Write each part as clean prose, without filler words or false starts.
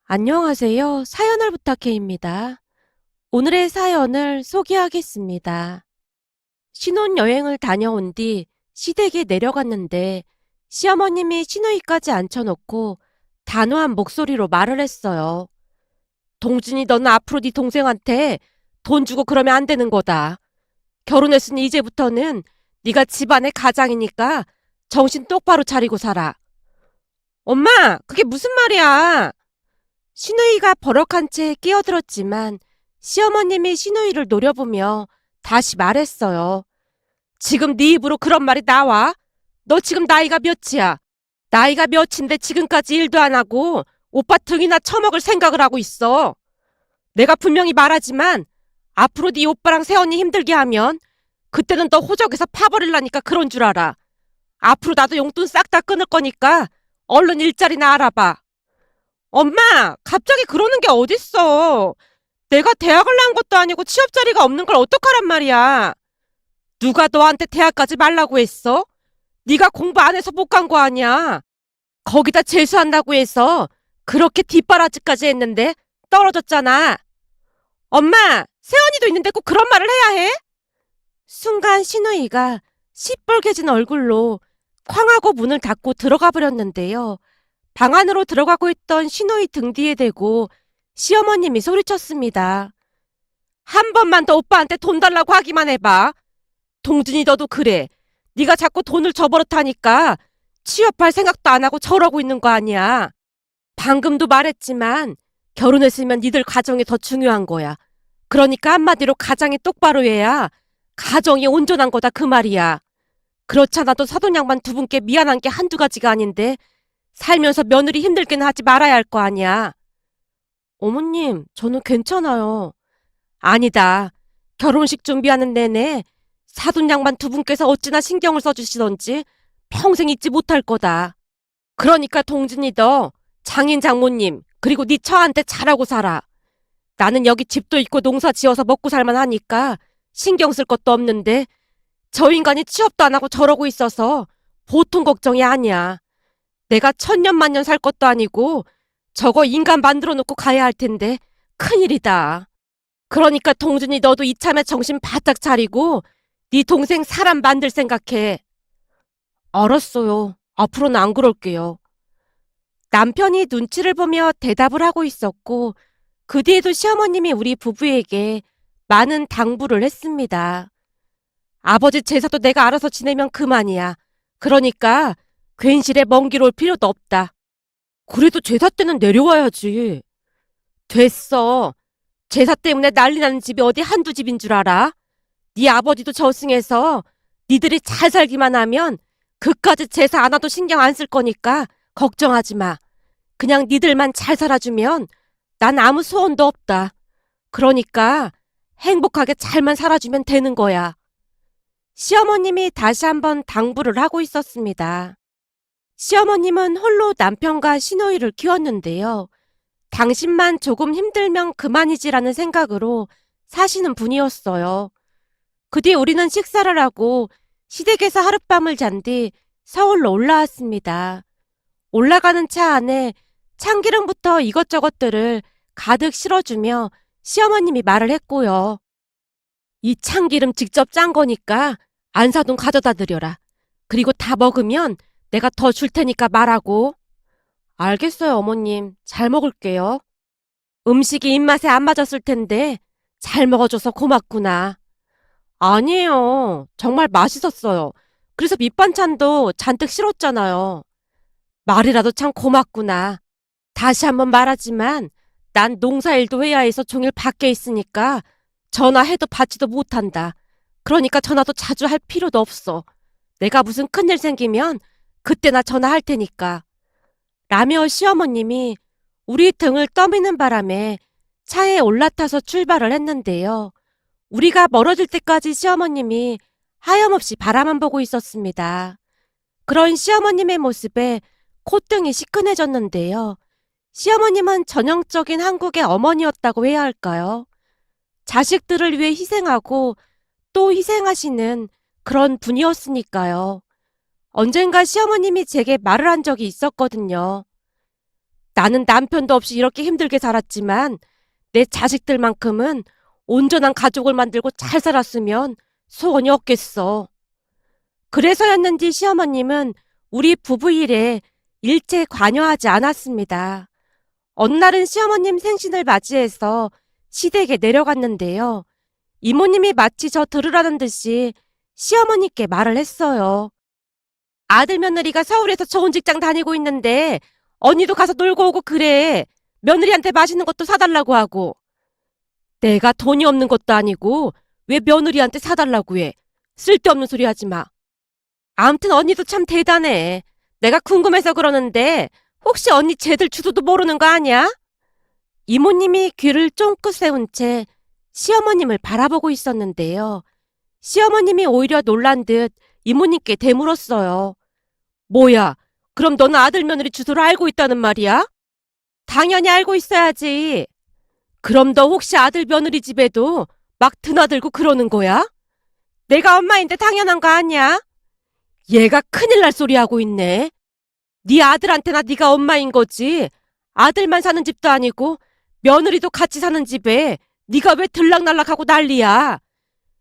안녕하세요. 사연을 부탁해입니다. 오늘의 사연을 소개하겠습니다. 신혼여행을 다녀온 뒤 시댁에 내려갔는데 시어머님이 시누이까지 앉혀놓고 단호한 목소리로 말을 했어요. 동준이 너는 앞으로 네 동생한테 돈 주고 그러면 안 되는 거다. 결혼했으니 이제부터는 네가 집안의 가장이니까 정신 똑바로 차리고 살아. 엄마, 그게 무슨 말이야? 시누이가 버럭한 채 끼어들었지만 시어머님이 시누이를 노려보며 다시 말했어요. 지금 네 입으로 그런 말이 나와? 너 지금 나이가 몇이야? 나이가 몇인데 지금까지 일도 안 하고 오빠 등이나 처먹을 생각을 하고 있어. 내가 분명히 말하지만 앞으로 네 오빠랑 새언니 힘들게 하면 그때는 너 호적에서 파버릴라니까 그런 줄 알아. 앞으로 나도 용돈 싹 다 끊을 거니까 얼른 일자리나 알아봐. 엄마, 갑자기 그러는 게 어딨어. 내가 대학을 나온 것도 아니고 취업 자리가 없는 걸 어떡하란 말이야. 누가 너한테 대학까지 말라고 했어? 네가 공부 안 해서 못 간 거 아니야. 거기다 재수한다고 해서 그렇게 뒷바라지까지 했는데 떨어졌잖아. 엄마, 세연이도 있는데 꼭 그런 말을 해야 해? 순간 신우이가 시뻘개진 얼굴로 쾅하고 문을 닫고 들어가 버렸는데요. 방 안으로 들어가고 있던 신우이 등 뒤에 대고 시어머님이 소리쳤습니다. 한 번만 더 오빠한테 돈 달라고 하기만 해봐. 동준이 너도 그래. 네가 자꾸 돈을 저버릇하니까 취업할 생각도 안 하고 저러고 있는 거 아니야. 방금도 말했지만 결혼했으면 니들 가정이 더 중요한 거야. 그러니까 한마디로 가장이 똑바로 해야 가정이 온전한 거다 그 말이야. 그렇잖아도 사돈 양반 두 분께 미안한 게 한두 가지가 아닌데 살면서 며느리 힘들게는 하지 말아야 할 거 아니야. 어머님, 저는 괜찮아요. 아니다. 결혼식 준비하는 내내 사돈 양반 두 분께서 어찌나 신경을 써주시던지 평생 잊지 못할 거다. 그러니까 동진이 너 장인 장모님 그리고 네 처한테 잘하고 살아. 나는 여기 집도 있고 농사 지어서 먹고 살만 하니까 신경 쓸 것도 없는데 저 인간이 취업도 안 하고 저러고 있어서 보통 걱정이 아니야. 내가 천년만년 살 것도 아니고 저거 인간 만들어 놓고 가야 할 텐데 큰일이다. 그러니까 동준이 너도 이참에 정신 바짝 차리고 네 동생 사람 만들 생각해. 알았어요. 앞으로는 안 그럴게요. 남편이 눈치를 보며 대답을 하고 있었고 그 뒤에도 시어머님이 우리 부부에게 많은 당부를 했습니다. 아버지 제사도 내가 알아서 지내면 그만이야. 그러니까 괜시레 먼 길 올 필요도 없다. 그래도 제사 때는 내려와야지. 됐어. 제사 때문에 난리 나는 집이 어디 한두 집인 줄 알아? 네 아버지도 저승해서 니들이 잘 살기만 하면 그까짓 제사 안 와도 신경 안 쓸 거니까 걱정하지 마. 그냥 니들만 잘 살아주면 난 아무 소원도 없다. 그러니까 행복하게 잘만 살아주면 되는 거야. 시어머님이 다시 한번 당부를 하고 있었습니다. 시어머님은 홀로 남편과 시누이를 키웠는데요. 당신만 조금 힘들면 그만이지라는 생각으로 사시는 분이었어요. 그 뒤 우리는 식사를 하고 시댁에서 하룻밤을 잔 뒤 서울로 올라왔습니다. 올라가는 차 안에 참기름부터 이것저것들을 가득 실어주며 시어머님이 말을 했고요. 이 참기름 직접 짠 거니까 안 사돈 가져다 드려라. 그리고 다 먹으면 내가 더 줄 테니까 말하고. 알겠어요, 어머님. 잘 먹을게요. 음식이 입맛에 안 맞았을 텐데 잘 먹어줘서 고맙구나. 아니에요. 정말 맛있었어요. 그래서 밑반찬도 잔뜩 실었잖아요. 말이라도 참 고맙구나. 다시 한번 말하지만 난 농사일도 해야 해서 종일 밖에 있으니까 전화해도 받지도 못한다. 그러니까 전화도 자주 할 필요도 없어. 내가 무슨 큰일 생기면 그때나 전화할 테니까. 라며 시어머님이 우리 등을 떠미는 바람에 차에 올라타서 출발을 했는데요. 우리가 멀어질 때까지 시어머님이 하염없이 바라만 보고 있었습니다. 그런 시어머님의 모습에 콧등이 시큰해졌는데요. 시어머님은 전형적인 한국의 어머니였다고 해야 할까요? 자식들을 위해 희생하고 또 희생하시는 그런 분이었으니까요. 언젠가 시어머님이 제게 말을 한 적이 있었거든요. 나는 남편도 없이 이렇게 힘들게 살았지만 내 자식들만큼은 온전한 가족을 만들고 잘 살았으면 소원이 없겠어. 그래서였는지 시어머님은 우리 부부 일에 일체 관여하지 않았습니다. 어느 날은 시어머님 생신을 맞이해서 시댁에 내려갔는데요. 이모님이 마치 저 들으라는 듯이 시어머니께 말을 했어요. 아들 며느리가 서울에서 좋은 직장 다니고 있는데 언니도 가서 놀고 오고 그래. 며느리한테 맛있는 것도 사달라고 하고. 내가 돈이 없는 것도 아니고 왜 며느리한테 사달라고 해. 쓸데없는 소리 하지 마. 아무튼 언니도 참 대단해. 내가 궁금해서 그러는데 혹시 언니 쟤들 주소도 모르는 거 아니야? 이모님이 귀를 쫑긋 세운 채 시어머님을 바라보고 있었는데요. 시어머님이 오히려 놀란 듯 이모님께 대물었어요. 뭐야? 그럼 너는 아들 며느리 주소를 알고 있다는 말이야? 당연히 알고 있어야지. 그럼 너 혹시 아들 며느리 집에도 막 드나들고 그러는 거야? 내가 엄마인데 당연한 거 아니야? 얘가 큰일 날 소리 하고 있네. 네 아들한테나 네가 엄마인 거지. 아들만 사는 집도 아니고 며느리도 같이 사는 집에 네가 왜 들락날락하고 난리야.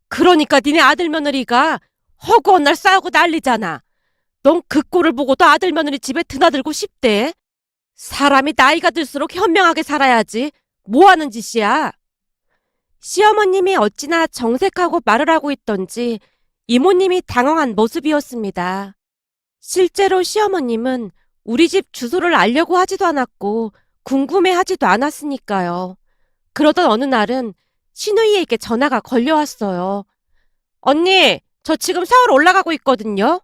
그러니까 니네 아들 며느리가 허구한 날 싸우고 난리잖아. 넌 그 꼴을 보고도 아들 며느리 집에 드나들고 싶대. 사람이 나이가 들수록 현명하게 살아야지. 뭐 하는 짓이야? 시어머님이 어찌나 정색하고 말을 하고 있던지 이모님이 당황한 모습이었습니다. 실제로 시어머님은 우리 집 주소를 알려고 하지도 않았고 궁금해하지도 않았으니까요. 그러던 어느 날은 시누이에게 전화가 걸려왔어요. 언니, 저 지금 서울 올라가고 있거든요.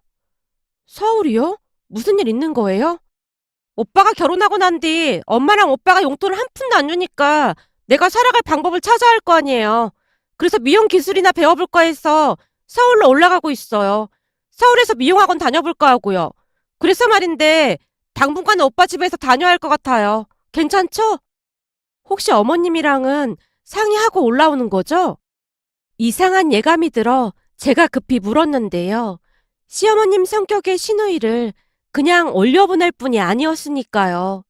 서울이요? 무슨 일 있는 거예요? 오빠가 결혼하고 난 뒤 엄마랑 오빠가 용돈을 한 푼도 안 주니까 내가 살아갈 방법을 찾아야 할 거 아니에요. 그래서 미용 기술이나 배워볼까 해서 서울로 올라가고 있어요. 서울에서 미용학원 다녀볼까 하고요. 그래서 말인데 당분간은 오빠 집에서 다녀야 할 것 같아요. 괜찮죠? 혹시 어머님이랑은 상의하고 올라오는 거죠? 이상한 예감이 들어 제가 급히 물었는데요. 시어머님 성격의 시누이를 그냥 올려보낼 뿐이 아니었으니까요.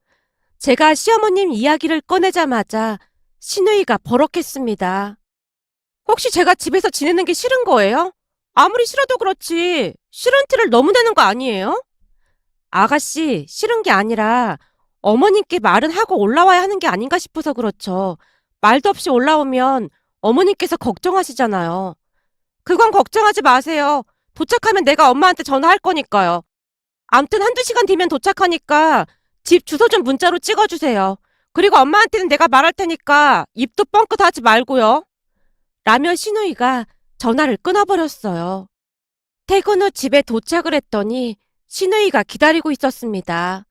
제가 시어머님 이야기를 꺼내자마자 시누이가 버럭했습니다. 혹시 제가 집에서 지내는 게 싫은 거예요? 아무리 싫어도 그렇지 싫은 티를 너무 내는 거 아니에요? 아가씨, 싫은 게 아니라 어머님께 말은 하고 올라와야 하는 게 아닌가 싶어서 그렇죠. 말도 없이 올라오면 어머님께서 걱정하시잖아요. 그건 걱정하지 마세요. 도착하면 내가 엄마한테 전화할 거니까요. 암튼 한두 시간 뒤면 도착하니까 집 주소 좀 문자로 찍어주세요. 그리고 엄마한테는 내가 말할 테니까 입도 뻥끗 하지 말고요. 라며 시누이가 전화를 끊어버렸어요. 퇴근 후 집에 도착을 했더니 시누이가 기다리고 있었습니다.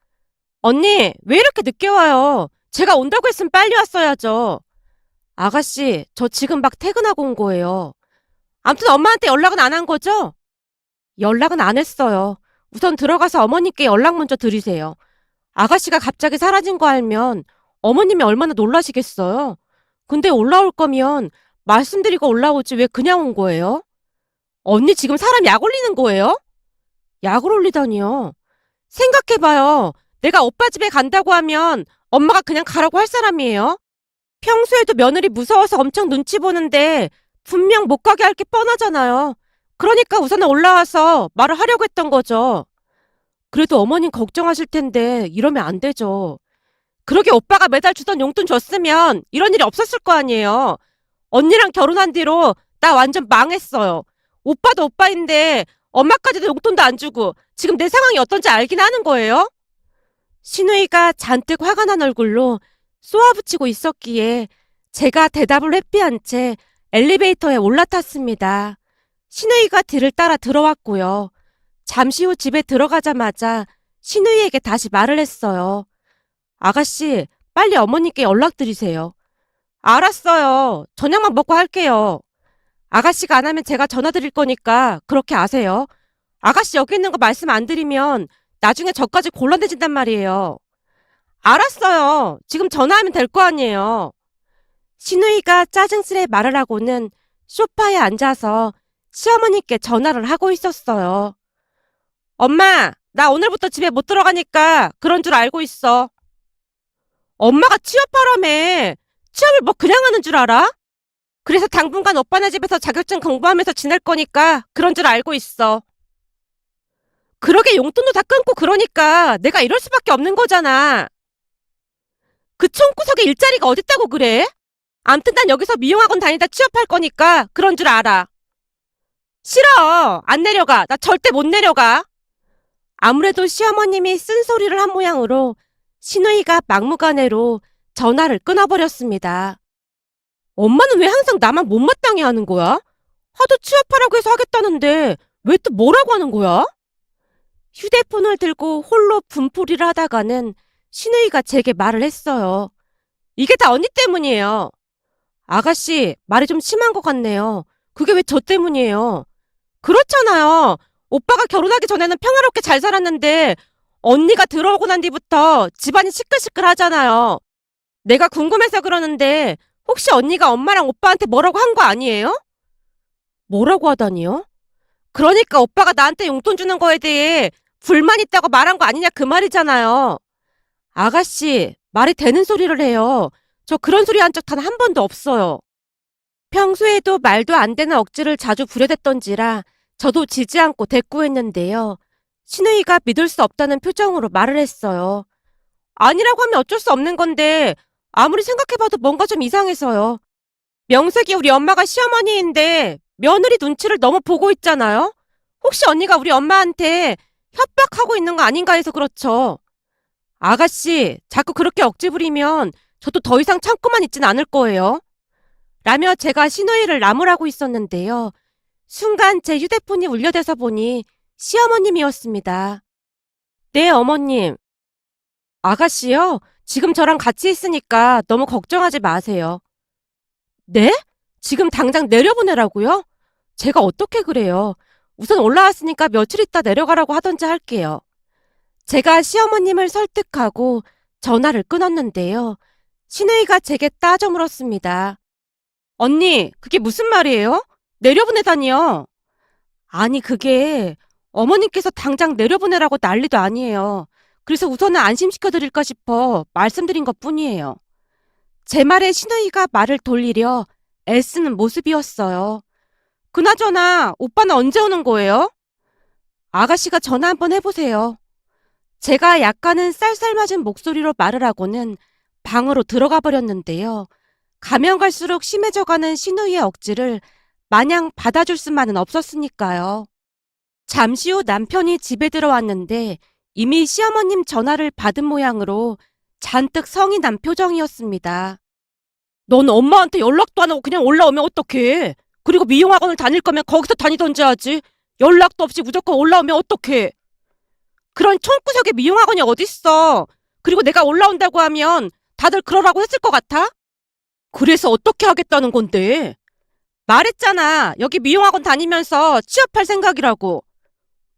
언니, 왜 이렇게 늦게 와요? 제가 온다고 했으면 빨리 왔어야죠. 아가씨, 저 지금 막 퇴근하고 온 거예요. 암튼 엄마한테 연락은 안 한 거죠? 연락은 안 했어요. 우선 들어가서 어머님께 연락 먼저 드리세요. 아가씨가 갑자기 사라진 거 알면 어머님이 얼마나 놀라시겠어요. 근데 올라올 거면 말씀드리고 올라오지 왜 그냥 온 거예요? 언니 지금 사람 약 올리는 거예요? 약을 올리다니요. 생각해봐요. 내가 오빠 집에 간다고 하면 엄마가 그냥 가라고 할 사람이에요? 평소에도 며느리 무서워서 엄청 눈치 보는데 분명 못 가게 할 게 뻔하잖아요. 그러니까 우선은 올라와서 말을 하려고 했던 거죠. 그래도 어머님 걱정하실 텐데 이러면 안 되죠. 그러게 오빠가 매달 주던 용돈 줬으면 이런 일이 없었을 거 아니에요. 언니랑 결혼한 뒤로 나 완전 망했어요. 오빠도 오빠인데 엄마까지도 용돈도 안 주고 지금 내 상황이 어떤지 알긴 하는 거예요? 신우이가 잔뜩 화가 난 얼굴로 쏘아붙이고 있었기에 제가 대답을 회피한 채 엘리베이터에 올라탔습니다. 신우이가 뒤를 따라 들어왔고요. 잠시 후 집에 들어가자마자 신우이에게 다시 말을 했어요. 아가씨, 빨리 어머니께 연락드리세요. 알았어요. 저녁만 먹고 할게요. 아가씨가 안 하면 제가 전화 드릴 거니까 그렇게 아세요. 아가씨 여기 있는 거 말씀 안 드리면 나중에 저까지 곤란해진단 말이에요. 알았어요. 지금 전화하면 될 거 아니에요. 신우이가 짜증스레 말을 하고는 소파에 앉아서 시어머니께 전화를 하고 있었어요. 엄마, 나 오늘부터 집에 못 들어가니까 그런 줄 알고 있어. 엄마가 취업하라며. 취업을 뭐 그냥 하는 줄 알아? 그래서 당분간 오빠네 집에서 자격증 공부하면서 지낼 거니까 그런 줄 알고 있어. 그러게 용돈도 다 끊고 그러니까 내가 이럴 수밖에 없는 거잖아. 그 총구석에 일자리가 어딨다고 그래? 암튼 난 여기서 미용학원 다니다 취업할 거니까 그런 줄 알아. 싫어. 안 내려가. 나 절대 못 내려가. 아무래도 시어머님이 쓴소리를 한 모양으로 신우이가 막무가내로 전화를 끊어버렸습니다. 엄마는 왜 항상 나만 못마땅해 하는 거야? 하도 취업하라고 해서 하겠다는데 왜 또 뭐라고 하는 거야? 휴대폰을 들고 홀로 분풀이를 하다가는 신우이가 제게 말을 했어요. 이게 다 언니 때문이에요. 아가씨, 말이 좀 심한 것 같네요. 그게 왜 저 때문이에요? 그렇잖아요. 오빠가 결혼하기 전에는 평화롭게 잘 살았는데 언니가 들어오고 난 뒤부터 집안이 시끌시끌 하잖아요. 내가 궁금해서 그러는데 혹시 언니가 엄마랑 오빠한테 뭐라고 한 거 아니에요? 뭐라고 하다니요? 그러니까 오빠가 나한테 용돈 주는 거에 대해 불만 있다고 말한 거 아니냐 그 말이잖아요. 아가씨, 말이 되는 소리를 해요. 저 그런 소리 한 적 단 한 번도 없어요. 평소에도 말도 안 되는 억지를 자주 부려댔던지라 저도 지지 않고 대꾸했는데요. 신우이가 믿을 수 없다는 표정으로 말을 했어요. 아니라고 하면 어쩔 수 없는 건데 아무리 생각해봐도 뭔가 좀 이상해서요. 명색이 우리 엄마가 시어머니인데 며느리 눈치를 너무 보고 있잖아요. 혹시 언니가 우리 엄마한테 협박하고 있는 거 아닌가 해서 그렇죠. 아가씨, 자꾸 그렇게 억지 부리면 저도 더 이상 참고만 있진 않을 거예요. 라며 제가 신호위를 나무라고 있었는데요. 순간 제 휴대폰이 울려대서 보니 시어머님이었습니다. 네, 어머님. 아가씨요? 지금 저랑 같이 있으니까 너무 걱정하지 마세요. 네? 지금 당장 내려보내라고요? 제가 어떻게 그래요? 우선 올라왔으니까 며칠 있다 내려가라고 하던지 할게요. 제가 시어머님을 설득하고 전화를 끊었는데요. 신우이가 제게 따져 물었습니다. 언니, 그게 무슨 말이에요? 내려보내다니요. 아니, 그게 어머님께서 당장 내려보내라고 난리도 아니에요. 그래서 우선은 안심시켜드릴까 싶어 말씀드린 것뿐이에요. 제 말에 신우이가 말을 돌리려 애쓰는 모습이었어요. 그나저나 오빠는 언제 오는 거예요? 아가씨가 전화 한번 해보세요. 제가 약간은 쌀쌀맞은 목소리로 말을 하고는 방으로 들어가 버렸는데요. 가면 갈수록 심해져가는 신우이의 억지를 마냥 받아줄 수만은 없었으니까요. 잠시 후 남편이 집에 들어왔는데 이미 시어머님 전화를 받은 모양으로 잔뜩 성이 난 표정이었습니다. 넌 엄마한테 연락도 안 하고 그냥 올라오면 어떡해? 그리고 미용학원을 다닐 거면 거기서 다니던지 하지. 연락도 없이 무조건 올라오면 어떡해? 그런 촌구석에 미용학원이 어딨어. 그리고 내가 올라온다고 하면 다들 그러라고 했을 것 같아? 그래서 어떻게 하겠다는 건데? 말했잖아. 여기 미용학원 다니면서 취업할 생각이라고.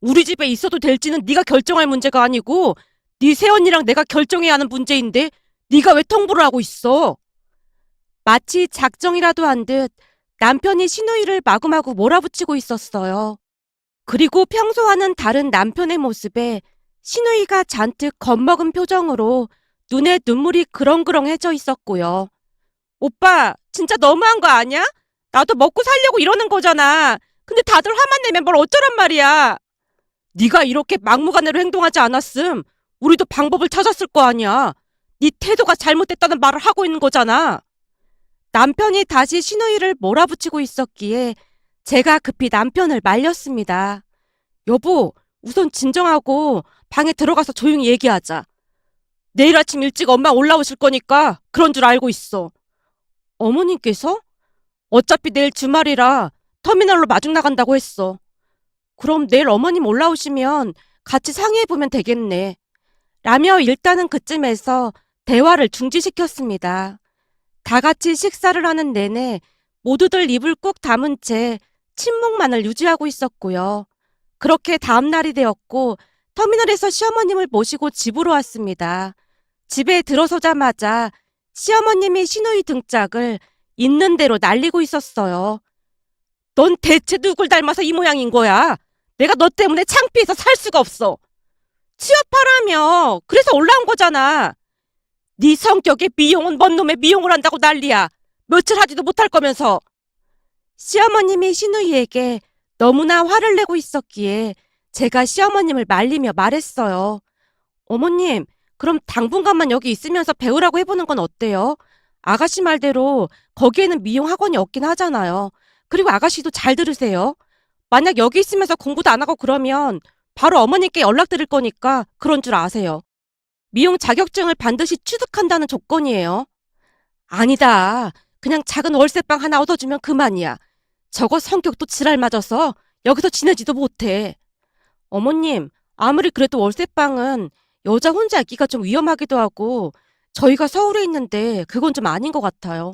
우리 집에 있어도 될지는 네가 결정할 문제가 아니고 네 새언니랑 내가 결정해야 하는 문제인데 네가 왜 통보를 하고 있어? 마치 작정이라도 한 듯 남편이 신우이를 마구마구 몰아붙이고 있었어요. 그리고 평소와는 다른 남편의 모습에 신우이가 잔뜩 겁먹은 표정으로 눈에 눈물이 그렁그렁해져 있었고요. 오빠, 진짜 너무한 거 아니야? 나도 먹고 살려고 이러는 거잖아. 근데 다들 화만 내면 뭘 어쩌란 말이야. 네가 이렇게 막무가내로 행동하지 않았음 우리도 방법을 찾았을 거 아니야. 네 태도가 잘못됐다는 말을 하고 있는 거잖아. 남편이 다시 신우이를 몰아붙이고 있었기에 제가 급히 남편을 말렸습니다. 여보, 우선 진정하고 방에 들어가서 조용히 얘기하자. 내일 아침 일찍 엄마 올라오실 거니까 그런 줄 알고 있어. 어머님께서? 어차피 내일 주말이라 터미널로 마중 나간다고 했어. 그럼 내일 어머님 올라오시면 같이 상의해보면 되겠네. 라며 일단은 그쯤에서 대화를 중지시켰습니다. 다 같이 식사를 하는 내내 모두들 입을 꾹 다문 채 침묵만을 유지하고 있었고요. 그렇게 다음 날이 되었고 터미널에서 시어머님을 모시고 집으로 왔습니다. 집에 들어서자마자 시어머님이 신우이 등짝을 있는 대로 날리고 있었어요. 넌 대체 누굴 닮아서 이 모양인 거야? 내가 너 때문에 창피해서 살 수가 없어. 취업하라며. 그래서 올라온 거잖아. 네 성격에 미용은 뭔 놈의 미용을 한다고 난리야. 며칠 하지도 못할 거면서. 시어머님이 신우이에게 너무나 화를 내고 있었기에 제가 시어머님을 말리며 말했어요. 어머님, 그럼 당분간만 여기 있으면서 배우라고 해보는 건 어때요? 아가씨 말대로 거기에는 미용 학원이 없긴 하잖아요. 그리고 아가씨도 잘 들으세요. 만약 여기 있으면서 공부도 안 하고 그러면 바로 어머님께 연락드릴 거니까 그런 줄 아세요. 미용 자격증을 반드시 취득한다는 조건이에요. 아니다. 그냥 작은 월세방 하나 얻어주면 그만이야. 저거 성격도 지랄 맞아서 여기서 지내지도 못해. 어머님, 아무리 그래도 월세방은 여자 혼자 있기가 좀 위험하기도 하고 저희가 서울에 있는데 그건 좀 아닌 것 같아요.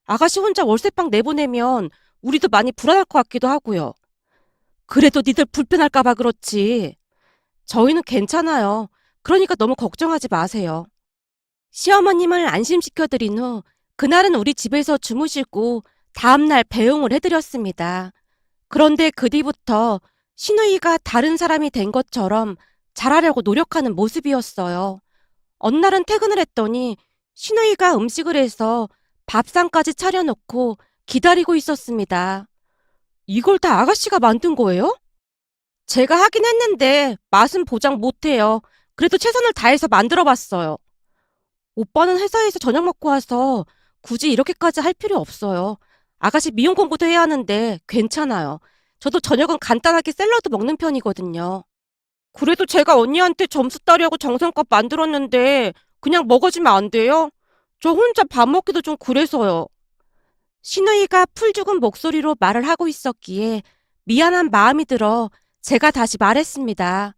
아가씨 혼자 월세방 내보내면 우리도 많이 불안할 것 같기도 하고요. 그래도 니들 불편할까 봐 그렇지. 저희는 괜찮아요. 그러니까 너무 걱정하지 마세요. 시어머님을 안심시켜드린 후 그날은 우리 집에서 주무시고 다음날 배웅을 해드렸습니다. 그런데 그 뒤부터 신우이가 다른 사람이 된 것처럼 잘하려고 노력하는 모습이었어요. 어느 날은 퇴근을 했더니 신우이가 음식을 해서 밥상까지 차려놓고 기다리고 있었습니다. 이걸 다 아가씨가 만든 거예요? 제가 하긴 했는데 맛은 보장 못해요. 그래도 최선을 다해서 만들어 봤어요. 오빠는 회사에서 저녁 먹고 와서 굳이 이렇게까지 할 필요 없어요. 아가씨 미용 공부도 해야 하는데 괜찮아요. 저도 저녁은 간단하게 샐러드 먹는 편이거든요. 그래도 제가 언니한테 점수 따려고 정성껏 만들었는데 그냥 먹어주면 안 돼요? 저 혼자 밥 먹기도 좀 그래서요. 신우이가 풀 죽은 목소리로 말을 하고 있었기에 미안한 마음이 들어 제가 다시 말했습니다.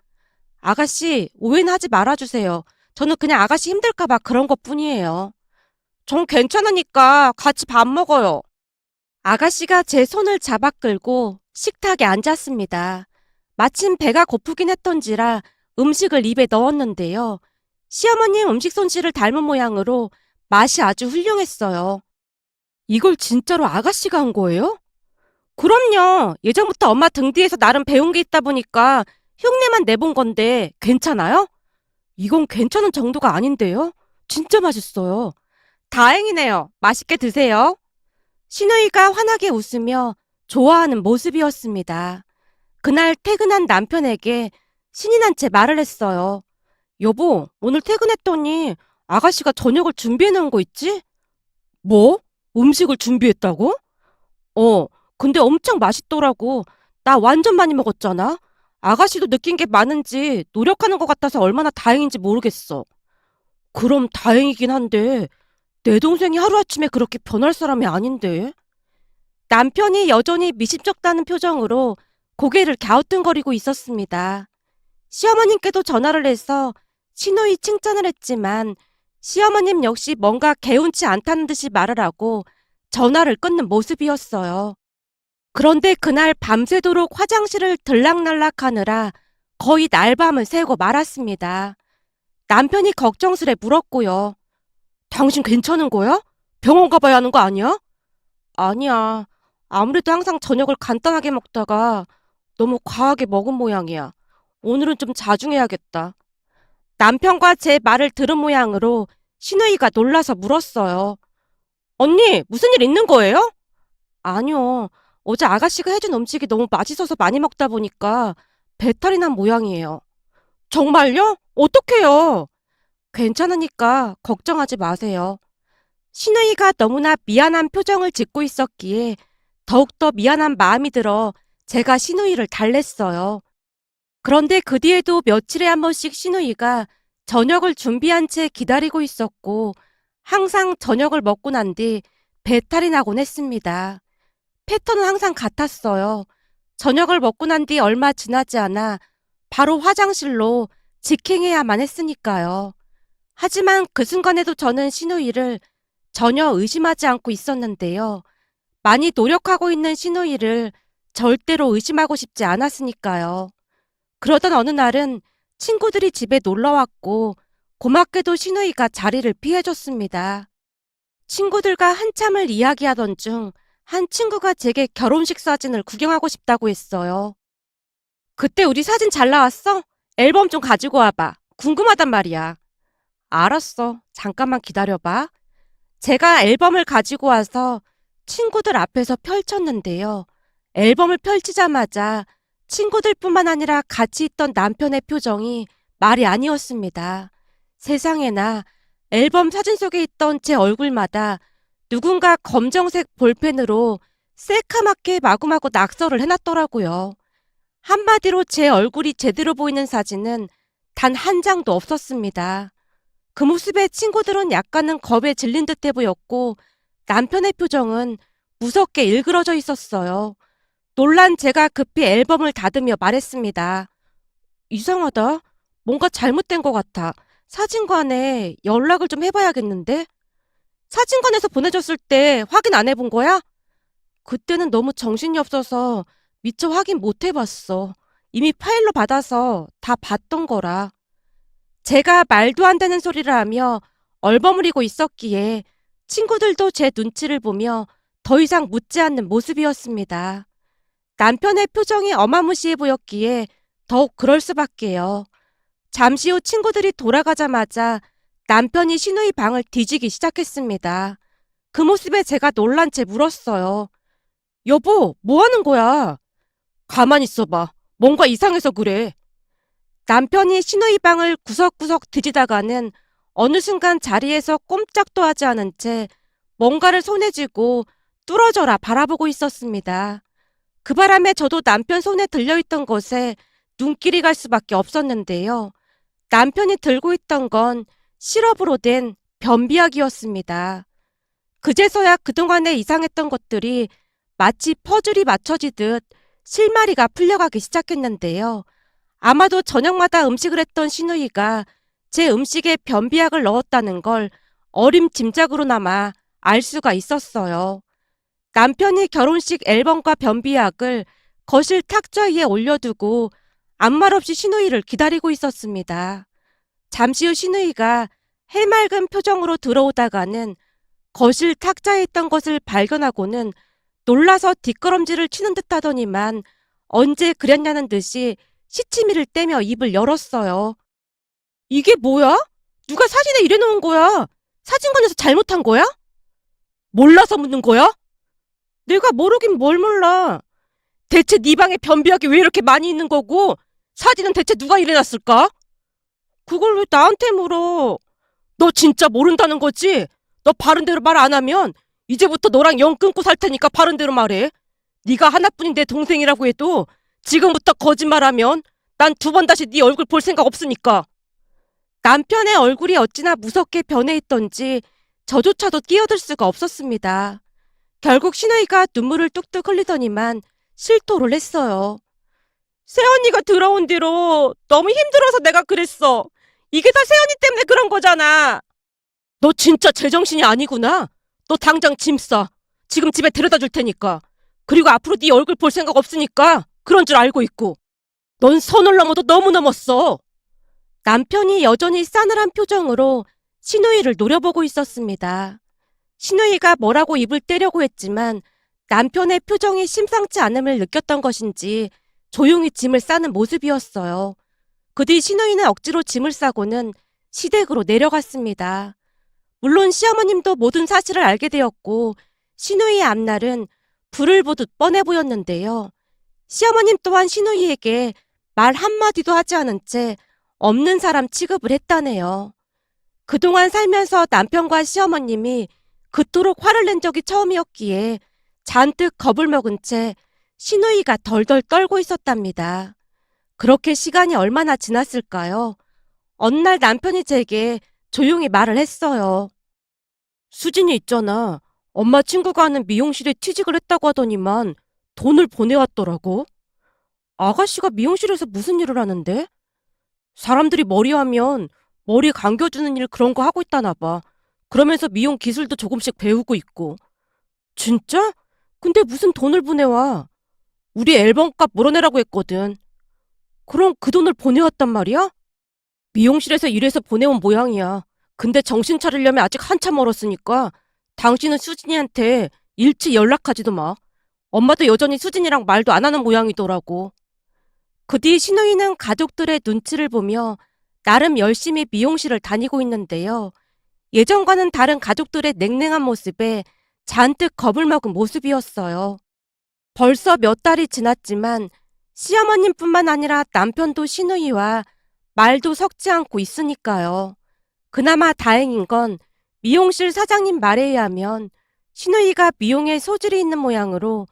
아가씨, 오해는 하지 말아주세요. 저는 그냥 아가씨 힘들까봐 그런 것 뿐이에요. 전 괜찮으니까 같이 밥 먹어요. 아가씨가 제 손을 잡아 끌고 식탁에 앉았습니다. 마침 배가 고프긴 했던지라 음식을 입에 넣었는데요. 시어머님 음식 솜씨를 닮은 모양으로 맛이 아주 훌륭했어요. 이걸 진짜로 아가씨가 한 거예요? 그럼요. 예전부터 엄마 등 뒤에서 나름 배운 게 있다 보니까 흉내만 내본 건데 괜찮아요? 이건 괜찮은 정도가 아닌데요? 진짜 맛있어요. 다행이네요. 맛있게 드세요. 신우이가 환하게 웃으며 좋아하는 모습이었습니다. 그날 퇴근한 남편에게 신이 난 채 말을 했어요. 여보, 오늘 퇴근했더니 아가씨가 저녁을 준비해 놓은 거 있지? 뭐? 음식을 준비했다고? 어, 근데 엄청 맛있더라고. 나 완전 많이 먹었잖아. 아가씨도 느낀 게 많은지 노력하는 것 같아서 얼마나 다행인지 모르겠어. 그럼 다행이긴 한데 내 동생이 하루아침에 그렇게 변할 사람이 아닌데. 남편이 여전히 미심쩍다는 표정으로 고개를 갸우뚱거리고 있었습니다. 시어머님께도 전화를 해서 신우이 칭찬을 했지만 시어머님 역시 뭔가 개운치 않다는 듯이 말을 하고 전화를 끊는 모습이었어요. 그런데 그날 밤새도록 화장실을 들락날락 하느라 거의 날밤을 새고 말았습니다. 남편이 걱정스레 물었고요. 당신 괜찮은 거야? 병원 가봐야 하는 거 아니야? 아니야. 아무래도 항상 저녁을 간단하게 먹다가 너무 과하게 먹은 모양이야. 오늘은 좀 자중해야겠다. 남편과 제 말을 들은 모양으로 신우이가 놀라서 물었어요. 언니, 무슨 일 있는 거예요? 아니요. 어제 아가씨가 해준 음식이 너무 맛있어서 많이 먹다 보니까 배탈이 난 모양이에요. 정말요? 어떡해요? 괜찮으니까 걱정하지 마세요. 신우이가 너무나 미안한 표정을 짓고 있었기에 더욱더 미안한 마음이 들어 제가 신우이를 달랬어요. 그런데 그 뒤에도 며칠에 한 번씩 신우이가 저녁을 준비한 채 기다리고 있었고 항상 저녁을 먹고 난 뒤 배탈이 나곤 했습니다. 패턴은 항상 같았어요. 저녁을 먹고 난 뒤 얼마 지나지 않아 바로 화장실로 직행해야만 했으니까요. 하지만 그 순간에도 저는 신우이를 전혀 의심하지 않고 있었는데요. 많이 노력하고 있는 신우이를 절대로 의심하고 싶지 않았으니까요. 그러던 어느 날은 친구들이 집에 놀러 왔고 고맙게도 신우이가 자리를 피해줬습니다. 친구들과 한참을 이야기하던 중 한 친구가 제게 결혼식 사진을 구경하고 싶다고 했어요. 그때 우리 사진 잘 나왔어? 앨범 좀 가지고 와봐. 궁금하단 말이야. 알았어. 잠깐만 기다려봐. 제가 앨범을 가지고 와서 친구들 앞에서 펼쳤는데요. 앨범을 펼치자마자 친구들뿐만 아니라 같이 있던 남편의 표정이 말이 아니었습니다. 세상에나 앨범 사진 속에 있던 제 얼굴마다 누군가 검정색 볼펜으로 새카맣게 마구마구 낙서를 해놨더라고요. 한마디로 제 얼굴이 제대로 보이는 사진은 단 한 장도 없었습니다. 그 모습에 친구들은 약간은 겁에 질린 듯해 보였고 남편의 표정은 무섭게 일그러져 있었어요. 놀란 제가 급히 앨범을 닫으며 말했습니다. 이상하다. 뭔가 잘못된 것 같아. 사진관에 연락을 좀 해봐야겠는데? 사진관에서 보내줬을 때 확인 안 해본 거야? 그때는 너무 정신이 없어서 미처 확인 못 해봤어. 이미 파일로 받아서 다 봤던 거라. 제가 말도 안 되는 소리를 하며 얼버무리고 있었기에 친구들도 제 눈치를 보며 더 이상 묻지 않는 모습이었습니다. 남편의 표정이 어마무시해 보였기에 더욱 그럴 수밖에요. 잠시 후 친구들이 돌아가자마자 남편이 신우이 방을 뒤지기 시작했습니다. 그 모습에 제가 놀란 채 물었어요. 여보, 뭐 하는 거야? 가만히 있어봐. 뭔가 이상해서 그래. 남편이 신우이 방을 구석구석 뒤지다가는 어느 순간 자리에서 꼼짝도 하지 않은 채 뭔가를 손에 쥐고 뚫어져라 바라보고 있었습니다. 그 바람에 저도 남편 손에 들려있던 것에 눈길이 갈 수밖에 없었는데요. 남편이 들고 있던 건 시럽으로 된 변비약이었습니다. 그제서야 그동안에 이상했던 것들이 마치 퍼즐이 맞춰지듯 실마리가 풀려가기 시작했는데요. 아마도 저녁마다 음식을 했던 신우이가 제 음식에 변비약을 넣었다는 걸 어림짐작으로나마 알 수가 있었어요. 남편이 결혼식 앨범과 변비약을 거실 탁자 위에 올려두고 아무 말 없이 신우이를 기다리고 있었습니다. 잠시 후 신우이가 해맑은 표정으로 들어오다가는 거실 탁자에 있던 것을 발견하고는 놀라서 뒷걸음질을 치는 듯 하더니만 언제 그랬냐는 듯이 시치미를 떼며 입을 열었어요. 이게 뭐야? 누가 사진에 이래놓은 거야? 사진관에서 잘못한 거야? 몰라서 묻는 거야? 내가 모르긴 뭘 몰라. 대체 네 방에 변비약이 왜 이렇게 많이 있는 거고 사진은 대체 누가 이래놨을까? 그걸 왜 나한테 물어? 너 진짜 모른다는 거지? 너 바른 대로 말 안 하면 이제부터 너랑 영 끊고 살 테니까 바른 대로 말해. 네가 하나뿐인 내 동생이라고 해도 지금부터 거짓말하면 난 두 번 다시 네 얼굴 볼 생각 없으니까. 남편의 얼굴이 어찌나 무섭게 변해 있던지 저조차도 끼어들 수가 없었습니다. 결국 신우이가 눈물을 뚝뚝 흘리더니만 실토를 했어요. 새언니가 들어온 뒤로 너무 힘들어서 내가 그랬어. 이게 다 새언니 때문에 그런 거잖아. 너 진짜 제정신이 아니구나. 너 당장 짐 싸. 지금 집에 데려다 줄 테니까. 그리고 앞으로 네 얼굴 볼 생각 없으니까 그런 줄 알고 있고. 넌 선을 넘어도 너무 넘었어. 남편이 여전히 싸늘한 표정으로 신우이를 노려보고 있었습니다. 신우이가 뭐라고 입을 떼려고 했지만 남편의 표정이 심상치 않음을 느꼈던 것인지 조용히 짐을 싸는 모습이었어요. 그 뒤 신우이는 억지로 짐을 싸고는 시댁으로 내려갔습니다. 물론 시어머님도 모든 사실을 알게 되었고 신우이의 앞날은 불을 보듯 뻔해 보였는데요. 시어머님 또한 신우이에게 말 한마디도 하지 않은 채 없는 사람 취급을 했다네요. 그동안 살면서 남편과 시어머님이 그토록 화를 낸 적이 처음이었기에 잔뜩 겁을 먹은 채 신우이가 덜덜 떨고 있었답니다. 그렇게 시간이 얼마나 지났을까요? 어느 날 남편이 제게 조용히 말을 했어요. 수진이 있잖아. 엄마 친구가 하는 미용실에 취직을 했다고 하더니만 돈을 보내왔더라고. 아가씨가 미용실에서 무슨 일을 하는데? 사람들이 머리하면 머리 감겨주는 일 그런 거 하고 있다나 봐. 그러면서 미용 기술도 조금씩 배우고 있고. 진짜? 근데 무슨 돈을 보내와? 우리 앨범값 물어내라고 했거든. 그럼 그 돈을 보내왔단 말이야? 미용실에서 일해서 보내온 모양이야. 근데 정신 차리려면 아직 한참 멀었으니까 당신은 수진이한테 일치 연락하지도 마. 엄마도 여전히 수진이랑 말도 안 하는 모양이더라고. 그 뒤 신우이는 가족들의 눈치를 보며 나름 열심히 미용실을 다니고 있는데요. 예전과는 다른 가족들의 냉랭한 모습에 잔뜩 겁을 먹은 모습이었어요. 벌써 몇 달이 지났지만 시어머님뿐만 아니라 남편도 시누이와 말도 섞지 않고 있으니까요. 그나마 다행인 건 미용실 사장님 말에 의하면 시누이가 미용에 소질이 있는 모양으로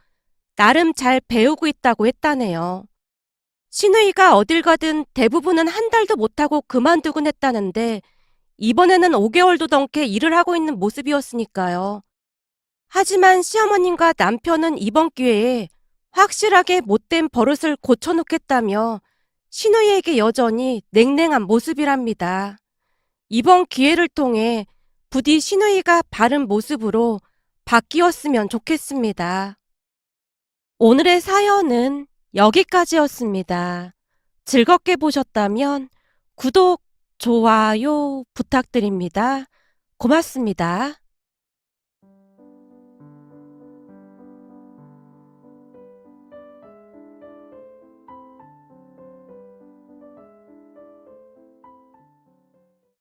나름 잘 배우고 있다고 했다네요. 시누이가 어딜 가든 대부분은 한 달도 못하고 그만두곤 했다는데 이번에는 5개월도 넘게 일을 하고 있는 모습이었으니까요. 하지만 시어머님과 남편은 이번 기회에 확실하게 못된 버릇을 고쳐놓겠다며 시누이에게 여전히 냉랭한 모습이랍니다. 이번 기회를 통해 부디 시누이가 바른 모습으로 바뀌었으면 좋겠습니다. 오늘의 사연은 여기까지였습니다. 즐겁게 보셨다면 구독, 좋아요 부탁드립니다. 고맙습니다.